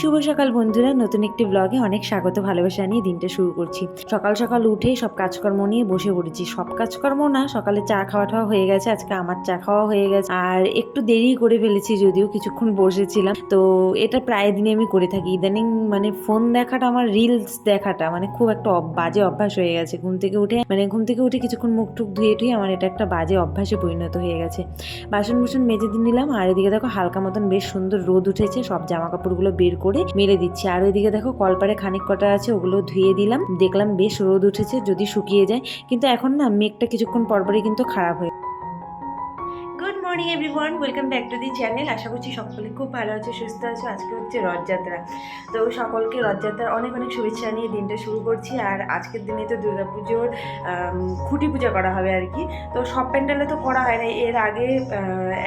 শুভ সকাল বন্ধুরা, নতুন একটি ব্লগে অনেক স্বাগত ভালোবাসা নিয়ে দিনটা শুরু করছি। সকাল সকাল উঠে সব কাজকর্ম নিয়ে বসে পড়েছি। সব কাজকর্ম না, সকালে চা খাওয়া হয়ে গেছে, আজকে আমার চা খাওয়া হয়ে গেছে। আর একটু দেরি করে ফেলেছি, যদিও কিছুক্ষণ বসেছিলাম। তো এটা প্রায় দিনে আমি করে থাকি ইদানিং। মানে ফোন দেখাটা, আমার রিলস দেখাটা মানে খুব একটা বাজে অভ্যাস হয়ে গেছে। ঘুম থেকে উঠে কিছুক্ষণ মুখ টুক ধুয়ে আমার এটা একটা বাজে অভ্যাসে পরিণত হয়ে গেছে। বাসন মেজে দিয়ে নিলাম। আর এদিকে দেখো হালকা মতন বেশ সুন্দর রোদ উঠেছে, সব জামা কাপড়গুলো বের করে মেলে দিচ্ছি। আর ওইদিকে দেখো কলপারে খানিক কটা আছে, ওগুলো ধুয়ে দিলাম। দেখলাম বেশ রোদ উঠেছে, যদি শুকিয়ে যায়। কিন্তু এখন না মেঘটা কিছুক্ষণ পরপরই কিন্তু খারাপ হয়ে। Good morning everyone, welcome back to the channel. আশা করছি সকলে খুব ভালো আছে, সুস্থ আছে। আজকে হচ্ছে রথযাত্রা, তো সকলকে রথযাত্রার অনেক অনেক শুভেচ্ছা নিয়ে দিনটা শুরু করছি। আর আজকের দিনে তো দুর্গাপুজোর খুঁটি পূজা করা হবে আর কি। তো সব প্যান্ডেলে তো করা হয় না, এর আগে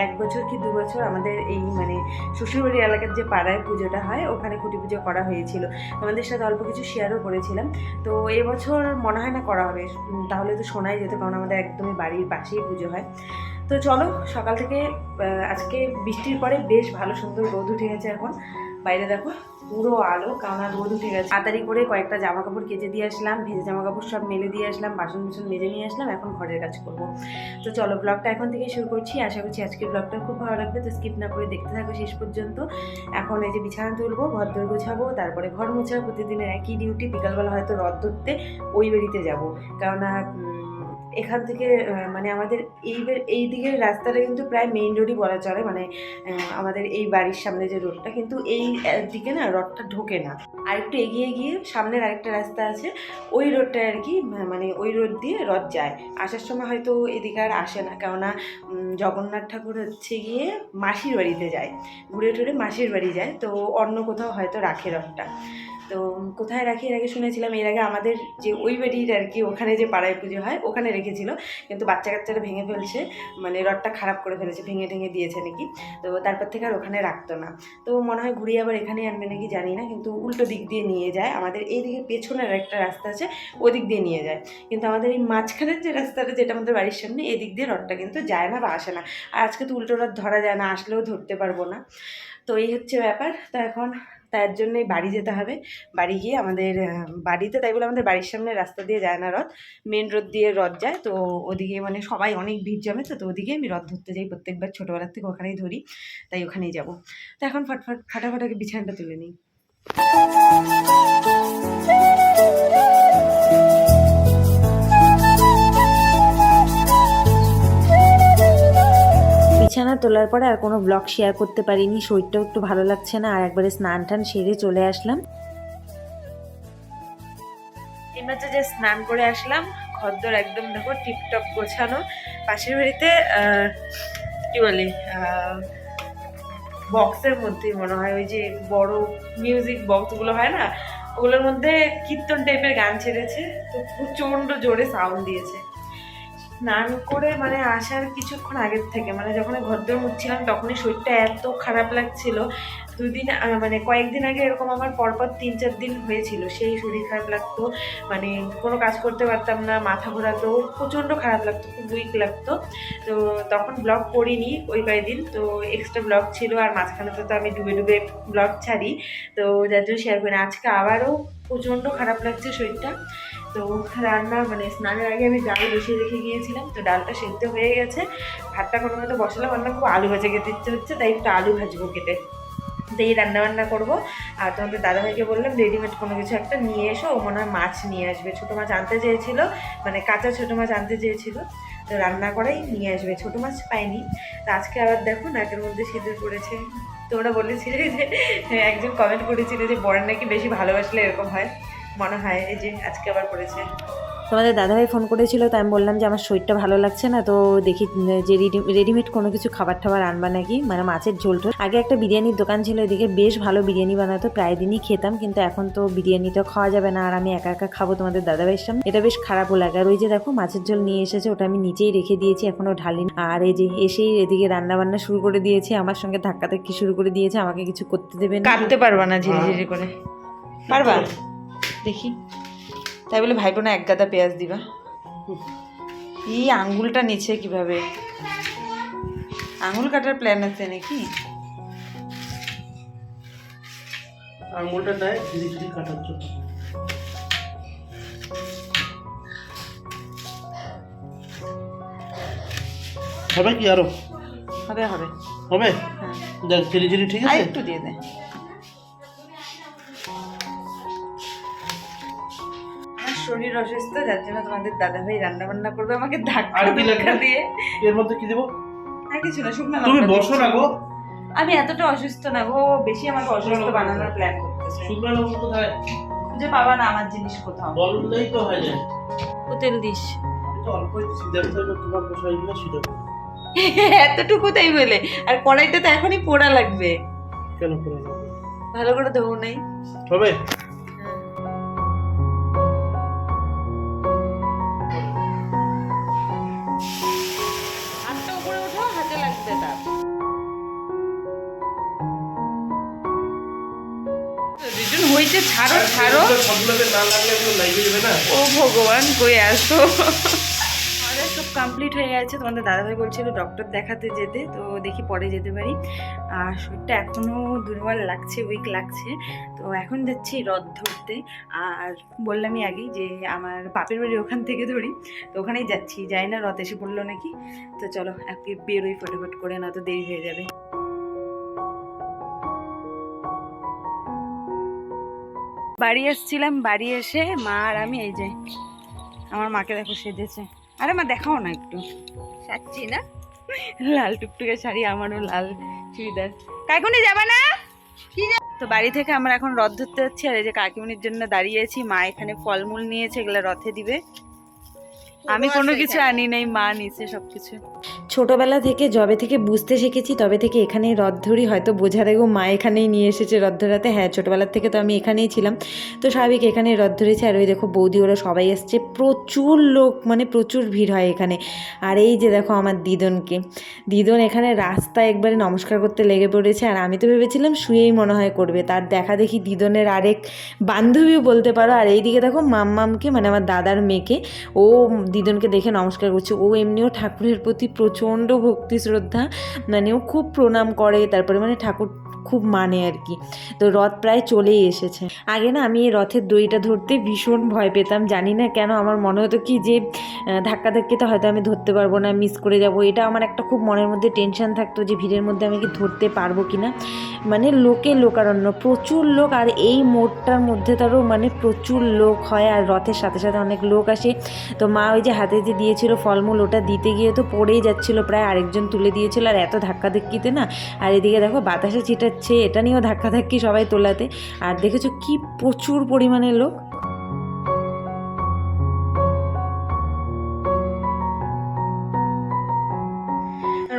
1 বছর কি 2 বছর আমাদের এই মানে শ্বশুরবাড়ি এলাকার যে পাড়ায় পুজোটা হয়, ওখানে খুঁটি পুজো করা হয়েছিল। তোমাদের সাথে অল্প কিছু শেয়ারও করেছিলাম। তো এবছর মনে হয় না করা হবে, তাহলে তো শোনাই যেত, কারণ আমাদের একদমই বাড়ির পাশেই পুজো হয়। তো চলো, সকাল থেকে আজকে বৃষ্টির পরে বেশ ভালো সুন্দর রোদ উঠে গেছে। এখন বাইরে দেখো পুরো আলো, কারণ রোদ উঠে গেছে। তাড়াতাড়ি করে কয়েকটা জামা কাপড় কেচে দিয়ে আসলাম, ভেজে জামা কাপড় সব মেলে দিয়ে আসলাম, বাসন মেজে নিয়ে আসলাম। এখন ঘরের কাজ করবো। তো চলো, ব্লগটা এখন থেকে শুরু করছি। আশা করছি আজকের ব্লগটা খুব ভালো লাগবে, তো স্কিপ না করে দেখতে থাকো শেষ পর্যন্ত। এখন এই যে বিছানা তুলবো, ঘর দর গোছাবো, তারপরে ঘর মোছা। প্রতিদিনের একই ডিউটি, বিকালবেলা হয়তো রথ ধরতে ওই বাড়িতে যাবো। কেননা এখান থেকে মানে আমাদের এই দিকের রাস্তাটা কিন্তু প্রায় মেইন রোডই বলা চলে। মানে আমাদের এই বাড়ির সামনে যে রোডটা, কিন্তু এই দিকে না রথটা ঢোকে না। আর একটু এগিয়ে গিয়ে সামনের আরেকটা রাস্তা আছে, ওই রোডটা আর কি, মানে ওই রোড দিয়ে রথ যায়। আসার সময় হয়তো এদিকে আর আসে না, কেননা জগন্নাথ ঠাকুর হচ্ছে গিয়ে মাসির বাড়িতে যায়, ঘুরে টুরে মাসির বাড়ি যায়। তো অন্য কোথাও হয়তো রাখে রথটা। তো কোথায় রাখি এর আগে শুনেছিলাম, এর আগে আমাদের যে ওই বাড়ির আর কি, ওখানে যে পাড়ায় পুজো হয় ওখানে রেখেছিল, কিন্তু বাচ্চা কাচ্চারা ভেঙে ফেলছে, মানে রথটা খারাপ করে ফেলেছে, ভেঙে দিয়েছে নাকি। তো তারপর থেকে আর ওখানে রাখতো না। তো মনে হয় ঘুরিয়ে আবার এখানে আনবে নাকি, জানি না। কিন্তু উল্টো দিক দিয়ে নিয়ে যায়, আমাদের এই দিকে পেছনের একটা রাস্তা আছে, ওই দিক দিয়ে নিয়ে যায়। কিন্তু আমাদের এই মাঝখানের যে রাস্তাটা, যেটা আমাদের বাড়ির সামনে, এদিক দিয়ে রথটা কিন্তু যায় না বা আসে না। আর আজকে তো উল্টো রথ ধরা যায় না, আসলেও ধরতে পারবো না। তো এই হচ্ছে ব্যাপার। তো এখন তার জন্যই বাড়ি যেতে হবে। বাড়ি গিয়ে আমাদের বাড়িতে, তাই বলে আমাদের বাড়ির সামনে রাস্তা দিয়ে যায় না রথ, মেন রোড দিয়ে রথ যায়। তো ওদিকে মানে সবাই অনেক ভিড় জমে, তো ওদিকে আমি রথ ধরতে যাই প্রত্যেকবার, ছোটোবেলার থেকে ওখানেই ধরি, তাই ওখানেই যাব। তো এখন ফাটাফাট আগে বিছানাটা তুলে নিই। বিছানা তোলার পরে আর কোনো ব্লগ শেয়ার করতে পারিনি, শরীরটাও একটু ভালো লাগছে না। আর একবারে স্নান টান সেরে চলে আসলাম। এইমাত্র যে স্নান করে আসলাম, ঘরদোর একদম দেখো টিপটপ গোছানো। পাশের বাড়িতে কি বলে, বক্সের মধ্যেই মনে হয়, ওই যে বড় মিউজিক বক্সগুলো হয় না, ওগুলোর মধ্যে কীর্তন টাইপের গান ছেড়েছে, তো প্রচণ্ড জোরে সাউন্ড দিয়েছে। স্নান করে মানে আসার কিছুক্ষণ আগের থেকে, মানে যখন ঘরদোর মুছছিলাম, তখনই শরীরটা এত খারাপ লাগছিল। মানে কয়েকদিন আগে এরকম আমার পরপর 3-4 দিন হয়েছিল, সেই শরীর খারাপ লাগতো, মানে কোনো কাজ করতে পারতাম না, মাথা ঘোরাতো, প্রচণ্ড খারাপ লাগতো, খুব উইক লাগতো। তো তখন ব্লগ করিনি ওই কয়েকদিন, তো এক্সট্রা ব্লগ ছিল। আর মাঝখানে তো আমি ডুবে ব্লগ ছাড়ি, তো যার জন্য শেয়ার করি না। আজকে আবারও প্রচণ্ড খারাপ লাগছে শরীরটা। তো রান্না মানে স্নানের আগে আমি ডাল বসিয়ে রেখে গিয়েছিলাম, তো ডালটা সেদ্ধ হয়ে গেছে। ভাতটা কোনো মতো বসালাম, রান্না খুব আলু ভাজা খেতে ইচ্ছে হচ্ছে, তাই একটু আলু ভাজবো কেটে, তো এই রান্নাবান্না করবো। আর তোমাদের দাদাভাইকে বললাম রেডিমেড কোনো কিছু একটা নিয়ে এসো, ও মনে হয় মাছ নিয়ে আসবে, ছোটো মাছ আনতে চেয়েছিলো, মানে কাঁচা ছোটো মাছ আনতে চেয়েছিলো, তো রান্না করেই নিয়ে আসবে। ছোটো মাছ পাইনি। তো আজকে আবার দেখো নাকের মধ্যে সিঁদুর পড়েছে। তোমরা বলেছিলে যে, একজন কমেন্ট করেছিল যে বরের নাকি বেশি ভালোবাসলে এরকম হয়, মনে হয় এই যে আজকে আবার পড়েছে। তোমাদের দাদাভাই ফোন করেছিল, তো আমি বললাম যে আমার শরীরটা ভালো লাগছে না, তো দেখি যে রেডিমেড কোনো কিছু খাবার টাবার আনবা নাকি, মানে মাছের ঝোল টোল। আগে একটা বিরিয়ানির দোকান ছিল এদিকে, বেশ ভালো বিরিয়ানি বানাতো, প্রায় দিনই খেতাম, কিন্তু এখন তো বিরিয়ানিটা খাওয়া যাবে না, আর আমি একা একা খাবো তোমাদের দাদাভাইয়ের সামনে, এটা বেশ খারাপও লাগে। আর ওই যে দেখো মাছের ঝোল নিয়ে এসেছে, ওটা আমি নিচেই রেখে দিয়েছি, এখনো ঢালিনি। আর এই যে এসেই এদিকে রান্না বান্না শুরু করে দিয়েছে, আমার সঙ্গে ধাক্কি শুরু করে দিয়েছে, আমাকে কিছু করতে দেবে না। কাটতে পারবা না ঝিরিঝিরি করে, পারবা? দেখি। তাই বলে ভাইপো না এক গাদা পেঁয়াজ দিবা? এই আঙ্গুলটা নিচে কিভাবে, আঙ্গুল কাটার প্ল্যান আছে নাকি? আঙুলটা দেয় ঝিরি ঝিরি কাটার জন্য। হবে কি আরো? হবে হবে হবে, দেখ ঝিরি ঝিরি ঠিক আছে। একটু দিয়ে দে। আমার শরীর অসুস্থ, যার জন্য তোমাদের দাদা ভাই রান্না বান্না করবে আমাকে ধাক্কা দিয়ে। এর মধ্যে কি দেবো? আর কিছু না, শুকনো তুমি লঙ্কা বসো না গো। আমি এতটা অসুস্থ না গো, বেশি আমাকে অসুস্থ বানানোর প্ল্যান করতেছে। শুকনো লঙ্কা কোথায়? খুঁজে পাবা না আমার জিনিস কোথাও। বললেই তো হয়ে যায়। তেল দিস। আমি তো অল্পই সিদ্ধান্ত তোমার বসাই দিলে সেটা এতটুকু তাই বলে, আর কড়াইটা তো এখনই পোড়া লাগবে। কেন করে না? ভালো করে ধোও নাই। হবে। হাতটা উপরে ওঠো, হাতে লাগবে তার। দুজন হইতে ছাড়ো ছাড়ো। সবগুলোতে না লাগলে এগুলো লাগিয়ে যাবে না। ও ভগবান, কই আসো। আমাদের সব কমপ্লিট হয়ে গেছে। তোমাদের দাদাভাই বলছিল ডক্টর দেখাতে যেতে, তো দেখি পরে যেতে পারি। আর শরীরটা এখনও দুর্বল লাগছে, উইক লাগছে। তো এখন যাচ্ছি রথ ধরতে। আর বললামই আগেই যে আমার বাপের বাড়ি ওখান থেকে ধরি, তো ওখানেই যাচ্ছি। যাই না, রথ এসে পড়লো নাকি। তো চলো আজকে বেরোই ফটাফট করে, না তো দেরি হয়ে যাবে। বাড়ি এসেছিলাম, বাড়ি এসে মা আর আমি এই যে আমার মাকে দেখো সেজেছে। আরে মা দেখাও না একটু, সাজছি না, লাল টুকটুকে শাড়ি, আমারও লাল চুড়িদার। কাকুনি যাবা না? তো বাড়ি থেকে আমরা এখন রথ ধরতে যাচ্ছি। আর এই যে কাকিমনির জন্য দাঁড়িয়েছি, মা এখানে ফলমূল নিয়েছে, এগুলো রথে দিবে। আমি কোনো কিছু আনি নাই, মা নিছে সবকিছু। ছোটবেলা থেকে যবে থেকে বুঝতে শিখেছি তবে থেকে এখানেই রথ ধরি। হয়তো বোঝা দেখো মা এখানেই নিয়ে এসেছে রথ ধরাতে। হ্যাঁ, ছোটোবেলার থেকে তো আমি এখানেই ছিলাম, তো স্বাভাবিক এখানেই রথ ধরেছি। আর ওই দেখো বৌদি ওরা সবাই এসছে, প্রচুর লোক, মানে প্রচুর ভিড় হয় এখানে। আর এই যে দেখো আমার দিদনকে, দিদন এখানে রাস্তায় একবারে নমস্কার করতে লেগে পড়েছে। আর আমি তো ভেবেছিলাম শুয়েই মনে হয় করবে, তার দেখা দেখি দিদনের আরেক বান্ধবীও বলতে পারো। আর এইদিকে দেখো মাম্মামকে, মানে আমার দাদার মেয়েকে, ও দিদনকে দেখে নমস্কার করছে। ও এমনিও ঠাকুরের প্রতি প্রচণ্ড ভক্তি শ্রদ্ধা, মানে ও খুব প্রণাম করে, তারপরে মানে ঠাকুর খুব মানে আর কি। তো রথ প্রায় চলেই এসেছে। আগে না আমি এই রথের দড়িটা ধরতে ভীষণ ভয় পেতাম, জানি না কেন। আমার মনে হতো কি যে ধাক্কাধাক্কিতে হয়তো আমি ধরতে পারবো না, মিস করে যাব। এটা আমার একটা খুব মনের মধ্যে টেনশন থাকতো যে ভিড়ের মধ্যে আমি কি ধরতে পারবো কি না। মানে লোকারণ্য, প্রচুর লোক। আর এই মোড়টার মধ্যে তারও মানে প্রচুর লোক হয়, আর রথের সাথে সাথে অনেক লোক আসে। তো মা ওই যে হাতে যে দিয়েছিল ফলমূল, ওটা দিতে গিয়ে তো পড়েই যাচ্ছিলো, প্রায় আরেকজন তুলে দিয়েছিল। আর এত ধাক্কাধাক্কিতে না, আর এদিকে দেখো বাতাসে ছিটাচ্ছে, এটা নিয়েও ধাক্কাধাক্কি সবাই তোলাতে। আর দেখেছো কি প্রচুর পরিমাণে লোক।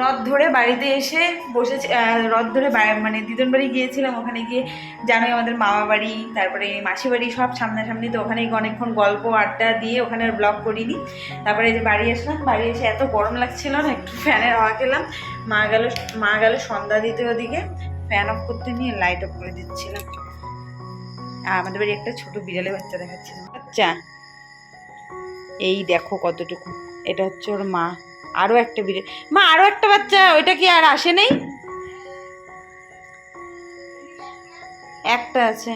রথ ধরে বাড়িতে এসে বসেছে, রথ ধরে মানে দিদন বাড়ি গিয়েছিলাম। ওখানে গিয়ে জানোই আমাদের মামা বাড়ি, তারপরে মাসি বাড়ি সব সামনাসামনি, তো ওখানে অনেকক্ষণ গল্প আড্ডা দিয়ে ওখানে আর ব্লগ করিনি। তারপরে এই যে বাড়ি আসলাম, বাড়ি এসে এত গরম লাগছিল না, একটু ফ্যানের হাওয়া খেলাম। মা গেল সন্ধ্যা দিতে, ওদিকে ফ্যান অফ করতে নিয়ে লাইট অফ করে দিচ্ছিলাম। আর আমাদের বাড়ি একটা ছোট বিড়ালের বাচ্চা দেখাচ্ছিলাম। আচ্ছা এই দেখো কতটুকু, এটা হচ্ছে ওর মা। আরও একটা বিড়াল, মা আরও একটা বাচ্চা, ওইটা কি আর আসে নেই? একটা আছে,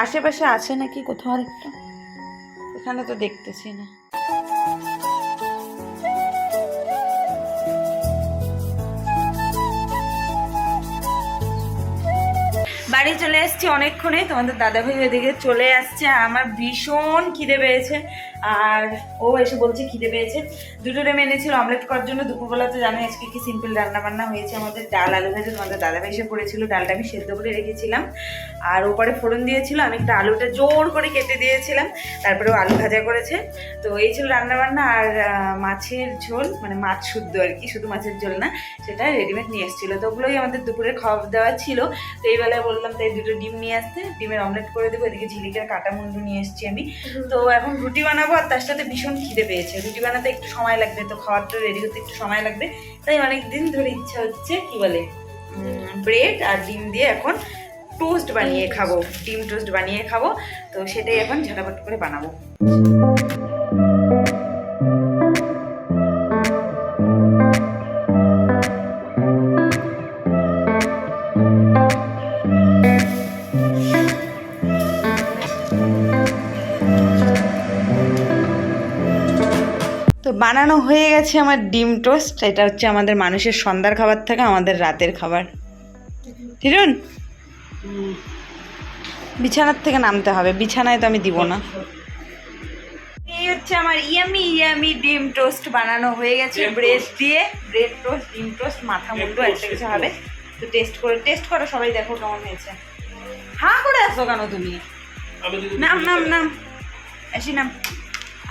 আশেপাশে আছে নাকি কোথাও আরেকটা, এখানে তো দেখতেছি না। বাড়ি চলে এসেছি অনেকক্ষণে, তোমাদের দাদাভাই ওইদিকে চলে আসছে। আর আমার ভীষণ খিদে পেয়েছে, আর ও এসে বলছে খিদে পেয়েছে। দুটো ডিম এনেছিল অমলেট করার জন্য। দুপুরবেলা তো জানোই আজকে কি সিম্পল রান্না বান্না হয়েছে আমাদের, ডাল আলু ভাজা। তোমাদের দাদাভাই এসে পড়েছিল, ডালটা আমি সেদ্ধ করে রেখেছিলাম, আর ওপরে ফোড়ন দিয়েছিল। আমি একটা আলুটা জোর করে কেটে দিয়েছিলাম, তারপরেও আলু ভাজা করেছে। তো এই ছিল রান্নাবান্না। আর মাছের ঝোল, মানে মাছ শুদ্ধ আর কি, শুধু মাছের ঝোল না, সেটা রেডিমেড নিয়ে এসেছিলো। তো ওগুলোই আমাদের দুপুরের খাওয়া দাওয়া ছিল। তো এই বেলায় বললাম তাই দুটো ডিম নিয়ে আসতে, ডিমের অমলেট করে দেবো। এদিকে ঝিলিকের কাটা মুন্ডু নিয়ে এসেছি আমি। তো এখন রুটি বানাবো, আর তার সাথে ভীষণ খিদে পেয়েছে। রুটি বানাতে একটু সময় লাগবে, তো খাবারটা রেডি হতে একটু সময় লাগবে। তাই অনেক দিন ধরে ইচ্ছা হচ্ছে কি বলে ব্রেড আর ডিম দিয়ে এখন টোস্ট বানিয়ে খাবো, ডিম টোস্ট বানিয়ে খাবো। তো সেটাই এখন ঝটাপট করে বানাবো। বানানো হয়ে গেছে আমার ডিম টোস্ট। এটা হচ্ছে আমাদের মানুষের সন্ধ্যার খাবার থেকে আমাদের রাতের খাবার। ঠিরুন, বিছানার থেকে নামতে হবে, বিছানায় তো আমি দিব না। এই হচ্ছে আমার ইয়ামি ইয়ামি ডিম টোস্ট বানানো হয়ে গেছে ব্রেড দিয়ে। ব্রেড টোস্ট, ডিম টোস্ট, মাথা মুন্ডু একটা কিছু হবে। তো টেস্ট করো সবাই, দেখো কেমন হয়েছে। হ্যাঁ করে আসো কেন তুমি? আমি যদি নাম নাম নাম আসি নাম।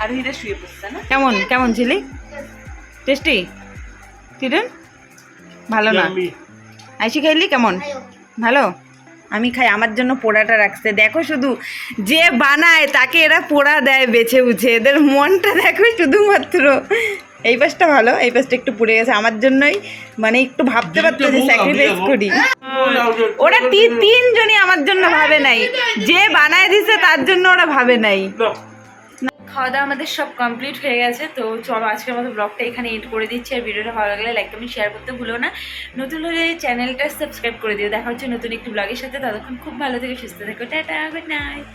আর হিরে শুয়ে পড়ছে না। কেমন কেমন ছিলি? টেস্টি? ঠিরুন ভালো না? Yummy। আইসি খাইলি কেমন? ভালো? আমি খাই, আমার জন্য পোড়াটা রাখছে। দেখো শুধু, যে বানায় তাকে এরা পোড়া দেয় বেছে বুঝে। এদের মনটা দেখো শুধুমাত্র। এই পাশটা ভালো, এই পাশটা একটু পুড়ে গেছে আমার জন্যই। মানে একটু ভাবতে পারতো যে স্যাক্রিফাইস করি। ওরা তিনজনই আমার জন্য ভাবে নাই, যে বানায় দিছে তার জন্য ওরা ভাবে নাই। খাওয়া দাওয়া আমাদের সব কমপ্লিট হয়ে গেছে। তো চলো আজকের মতো ব্লগটা এখানে এড করে দিচ্ছি। আর ভিডিওটা ভালো লাগলে লাইক কমেন্ট শেয়ার করতে ভুলো না। নতুন হলে চ্যানেলটা সাবস্ক্রাইব করে দিও। দেখা হচ্ছে নতুন একটি ব্লগের সাথে। ততক্ষণ খুব ভালো থেকে সুস্থ থেকো। Tata, good night.